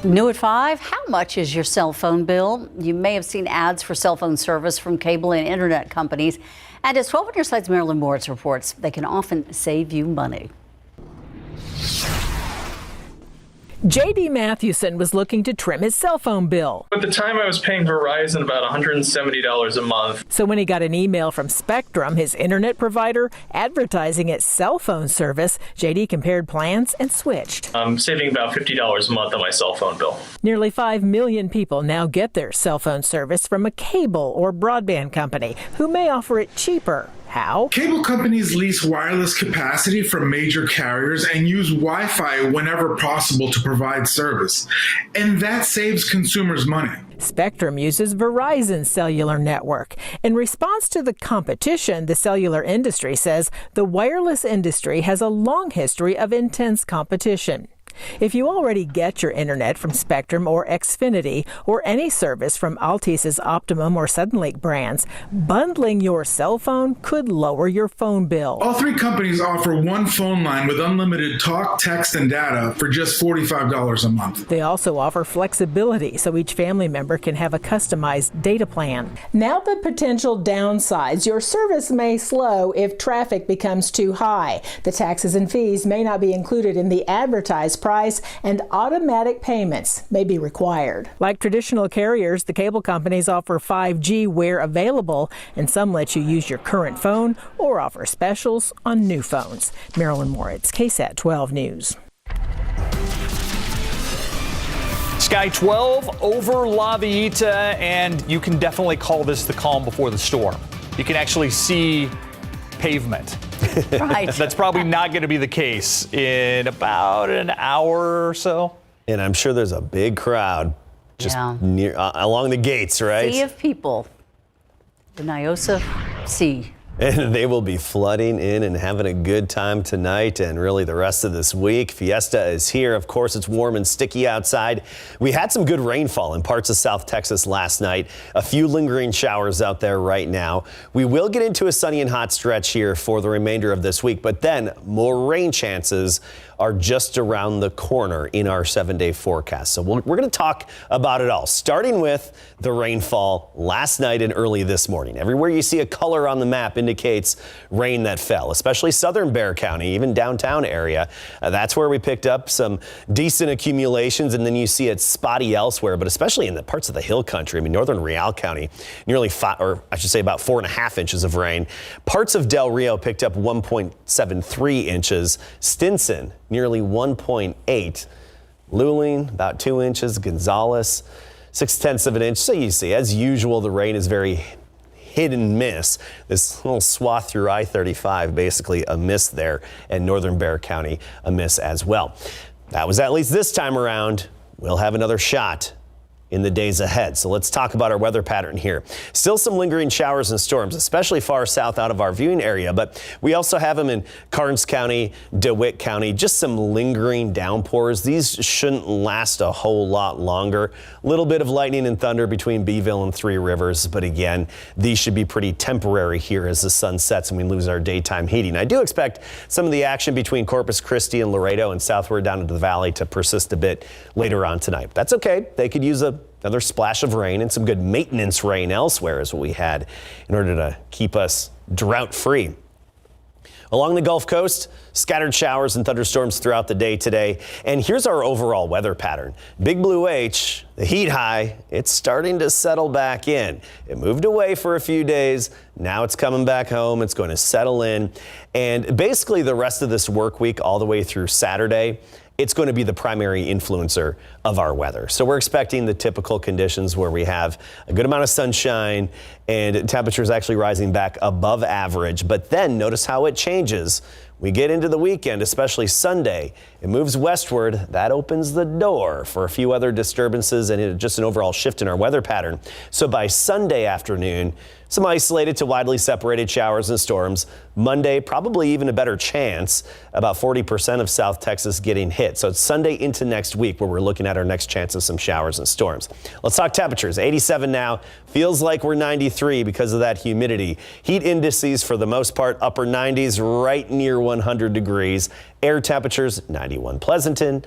New at 5, how much is your cell phone bill? You may have seen ads for cell phone service from cable and internet companies. And as 12 on your side's Marilyn Moritz reports, they can often save you money. J.D. Mathewson was looking to trim his cell phone bill. At the time, I was paying Verizon about $170 a month. So when he got an email from Spectrum, his internet provider, advertising its cell phone service, J.D. compared plans and switched. I'm saving about $50 a month on my cell phone bill. Nearly 5 million people now get their cell phone service from a cable or broadband company who may offer it cheaper. How? Cable companies lease wireless capacity from major carriers and use Wi-Fi whenever possible to provide service. And that saves consumers money. Spectrum uses Verizon's cellular network. In response to the competition, the cellular industry says the wireless industry has a long history of intense competition. If you already get your internet from Spectrum or Xfinity or any service from Altis's Optimum or Suddenlink brands, bundling your cell phone could lower your phone bill. All three companies offer one phone line with unlimited talk, text, and data for just $45 a month. They also offer flexibility so each family member can have a customized data plan. Now the potential downsides. Your service may slow if traffic becomes too high. The taxes and fees may not be included in the advertised price, and automatic payments may be required. Like traditional carriers, the cable companies offer 5G where available, and some let you use your current phone or offer specials on new phones. Marilyn Moritz, KSAT 12 News. Sky 12 over La Villita, and you can definitely call this the calm before the storm. You can actually see pavement. Right. That's probably not going to be the case in about an hour or so. And I'm sure there's a big crowd just near along the gates, right? Sea of people. The Nyosa Sea. And they will be flooding in and having a good time tonight and really the rest of this week. Fiesta is here. Of course, it's warm and sticky outside. We had some good rainfall in parts of South Texas last night. A few lingering showers out there right now. We will get into a sunny and hot stretch here for the remainder of this week, but then more rain chances are just around the corner in our 7-day forecast. So we're going to talk about it all, starting with the rainfall last night and early this morning. Everywhere you see a color on the map indicates rain that fell, especially southern Bexar County, even downtown area. That's where we picked up some decent accumulations, and then you see it spotty elsewhere, but especially in the parts of the hill country. I mean, northern Real County, nearly about 4.5 inches of rain. Parts of Del Rio picked up 1.73 inches. Stinson, nearly 1.8. Luling, about 2 inches. Gonzales, 0.6 of an inch. So you see, as usual, the rain is very hit and miss. This little swath through I-35, basically a miss there, and northern Bexar County a miss as well. That was at least this time around. We'll have another shot in the days ahead. So let's talk about our weather pattern here. Still some lingering showers and storms, especially far south out of our viewing area, but we also have them in Karnes County, DeWitt County, just some lingering downpours. These shouldn't last a whole lot longer. A little bit of lightning and thunder between Beeville and Three Rivers, but again, these should be pretty temporary here as the sun sets and we lose our daytime heating. I do expect some of the action between Corpus Christi and Laredo and southward down into the valley to persist a bit later on tonight. That's okay. They could use another splash of rain and some good maintenance rain elsewhere is what we had in order to keep us drought free. Along the Gulf Coast, scattered showers and thunderstorms throughout the day today. And here's our overall weather pattern. Big Blue H, the heat high, it's starting to settle back in. It moved away for a few days. Now it's coming back home. It's going to settle in. And basically the rest of this work week all the way through Saturday, it's going to be the primary influencer of our weather. So we're expecting the typical conditions where we have a good amount of sunshine and temperatures actually rising back above average. But then notice how it changes. We get into the weekend, especially Sunday. It moves westward. That opens the door for a few other disturbances and just an overall shift in our weather pattern. So by Sunday afternoon, some isolated to widely separated showers and storms. Monday, probably even a better chance, about 40% of South Texas getting hit. So it's Sunday into next week where we're looking at our next chance of some showers and storms. Let's talk temperatures. 87 now. Feels like we're 93 because of that humidity. Heat indices for the most part, upper 90s, right near 100 degrees. Air temperatures, 91 Pleasanton,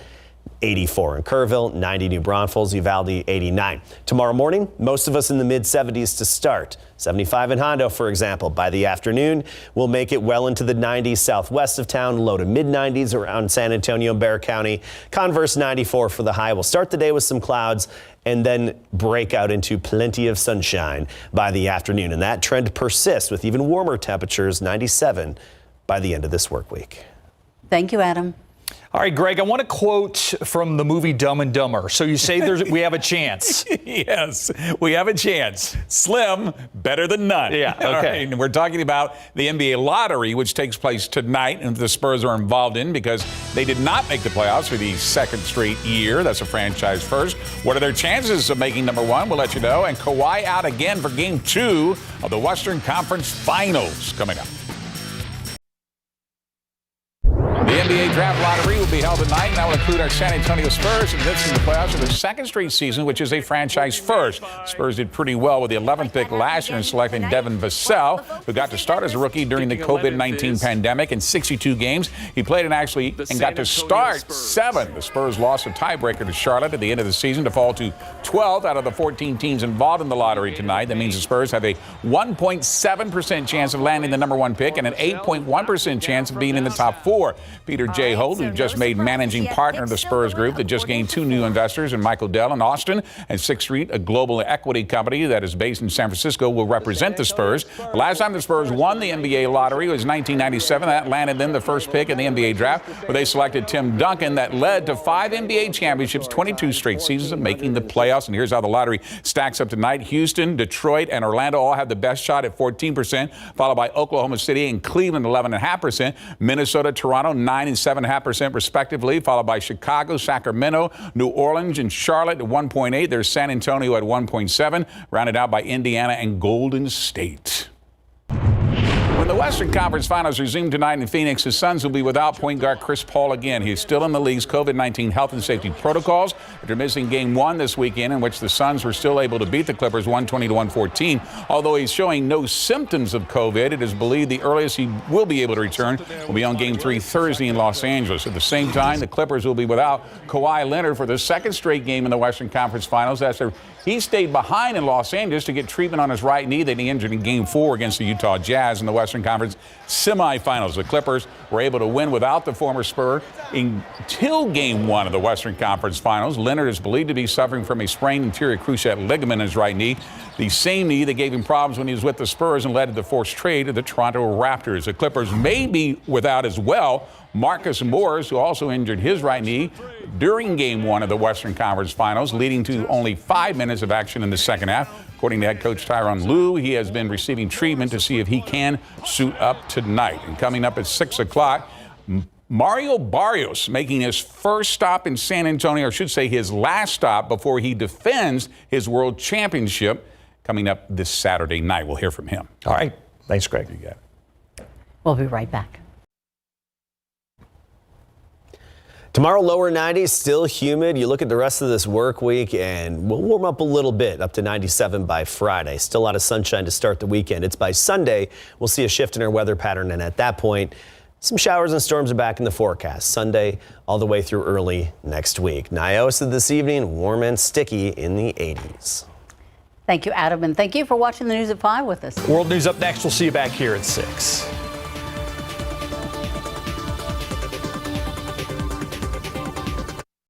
84 in Kerrville, 90 New Braunfels, Uvalde 89. Tomorrow morning, most of us in the mid-70s to start. 75 in Hondo, for example. By the afternoon, we'll make it well into the 90s southwest of town, low to mid-90s around San Antonio and Bexar County. Converse 94 for the high. We'll start the day with some clouds and then break out into plenty of sunshine by the afternoon. And that trend persists with even warmer temperatures, 97 by the end of this work week. Thank you, Adam. All right, Greg, I want to quote from the movie Dumb and Dumber. So you say we have a chance. Yes, we have a chance. Slim, better than none. Yeah, okay. All right, and we're talking about the NBA lottery, which takes place tonight, and the Spurs are involved in because they did not make the playoffs for the second straight year. That's a franchise first. What are their chances of making number one? We'll let you know. And Kawhi out again for Game 2 of the Western Conference Finals coming up. The NBA Draft Lottery will be held tonight, and that will include our San Antonio Spurs advancing the playoffs for their second straight season, which is a franchise first. Spurs did pretty well with the 11th pick last year in selecting Devin Vassell, who got to start as a rookie during the COVID-19 pandemic in 62 games. He played and got to start 7. The Spurs lost a tiebreaker to Charlotte at the end of the season to fall to 12th out of the 14 teams involved in the lottery tonight. That means the Spurs have a 1.7% chance of landing the number 1 pick and an 8.1% chance of being in the top 4. Peter J. Holt, who just made managing partner of the Spurs group that just gained 2 new investors in Michael Dell in Austin and Sixth Street, a global equity company that is based in San Francisco, will represent the Spurs. The last time the Spurs won the NBA lottery was 1997. That landed them the first pick in the NBA draft, where they selected Tim Duncan. That led to 5 NBA championships, 22 straight seasons of making the playoffs. And here's how the lottery stacks up tonight. Houston, Detroit, and Orlando all have the best shot at 14%, followed by Oklahoma City and Cleveland, 11.5%. Minnesota, Toronto, 9 and 7.5% respectively, followed by Chicago, Sacramento, New Orleans, and Charlotte at 1.8. There's San Antonio at 1.7, rounded out by Indiana and Golden State. When the Western Conference Finals resume tonight in Phoenix, the Suns will be without point guard Chris Paul again. He is still in the league's COVID-19 health and safety protocols after missing Game 1 this weekend, in which the Suns were still able to beat the Clippers 120-114. Although he's showing no symptoms of COVID, it is believed the earliest he will be able to return will be on Game 3 Thursday in Los Angeles. At the same time, the Clippers will be without Kawhi Leonard for the second straight game in the Western Conference Finals after he stayed behind in Los Angeles to get treatment on his right knee that he injured in Game 4 against the Utah Jazz in the Western Conference semifinals. The Clippers were able to win without the former Spur until Game 1 of the Western Conference Finals. Leonard is believed to be suffering from a sprained anterior cruciate ligament in his right knee, the same knee that gave him problems when he was with the Spurs and led to the forced trade of the Toronto Raptors. The Clippers may be without as well Marcus Morris, who also injured his right knee during Game 1 of the Western Conference Finals, leading to only 5 minutes of action in the second half. According to head coach Tyronn Lue, he has been receiving treatment to see if he can suit up tonight. And coming up at 6 o'clock, Mario Barrios making his first stop in San Antonio, or I should say his last stop before he defends his world championship, coming up this Saturday night. We'll hear from him. All right. Thanks, Greg. You got it. We'll be right back. Tomorrow, lower 90s, still humid. You look at the rest of this work week, and we'll warm up a little bit, up to 97 by Friday. Still a lot of sunshine to start the weekend. It's by Sunday, we'll see a shift in our weather pattern, and at that point, some showers and storms are back in the forecast. Sunday all the way through early next week. Niosa this evening, warm and sticky in the 80s. Thank you, Adam, and thank you for watching the News at 5 with us. World News up next. We'll see you back here at 6.